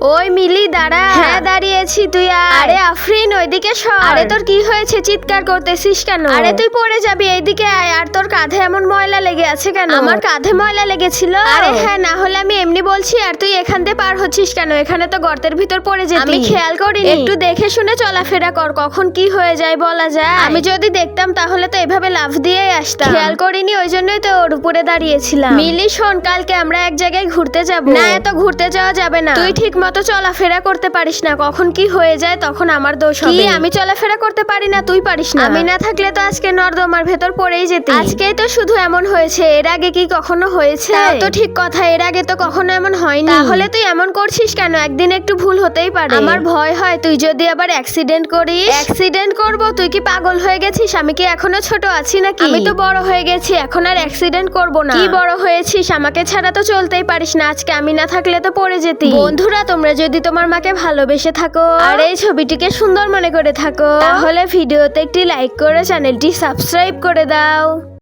ওই মিলি দাঁড়া। হ্যাঁ দাঁড়িয়েছি, তুই আরে আফরিন ওইদিকে সর। আরে তোর কি হয়েছে, চিৎকার করতেছিস কেন? আরে তুই পড়ে যাবি, এইদিকে আয়। আর তোর কাঁধে এমন ময়লা লেগে আছে কেন? আমার কাঁধে ময়লা লেগেছিল? আরে হ্যাঁ, না হলে আমি এমনি বলছি। আর তুই এখান দিয়ে পার হচ্ছিস কেন? এখানে তো গর্তের ভিতর পড়ে যেতি। আমি খেয়াল করিনি। একটু দেখে শুনে চলাফেরা কর, কখন কি হয়ে যায় বলা যায়। আমি যদি দেখতাম তাহলে তো এভাবে লাফ দিয়েই আসতাম। খেয়াল করিনি, ওই জন্যই তো ওর উপরে দাঁড়িয়েছিলাম। মিলি শোন, কালকে আমরা এক জায়গায় ঘুরতে যাব। না, এত ঘুরতে যাওয়া যাবে না। তুই ঠিক মতো চলাফেরা করতে পারিস না, কখন কি হয়ে যায় তখন আমার দোষ হবে। আমি চলাফেরা করতে পারি না, তুই পারিস না? আমি না থাকলে তো আজকে নর্দমার ভেতর পড়েই যেতি। আজকেই তো শুধু এমন হয়েছে, এর আগে কি কখনো হয়েছে? তো ঠিক কথা, এর আগে তো কখনো এমন হয়নি। তাহলে তুই এমন করছিস কেন? একদিন একটু ভুল হতেই পারে। আমার ভয় হয় তুই যদি আবার অ্যাক্সিডেন্ট করিস। অ্যাক্সিডেন্ট করব? তুই কি পাগল হয়ে গেছিস? আমি কি এখনো ছোট আছি নাকি? আমি তো বড় হয়ে গেছি, এখন আর অ্যাক্সিডেন্ট করব না। কি বড় হয়েছিস? আমাকে ছাড়া তো চলতেই পারিস না। আজকে আমি না থাকলে তো পড়ে যেতি। বন্ধুরা, তোমরা যদি তোমার মাকে ভালোবেসে থাকো আর এই ছবিটিকে সুন্দর মনে করে থাকো, তাহলে ভিডিওতে একটি লাইক করে চ্যানেলটি সাবস্ক্রাইব করে দাও।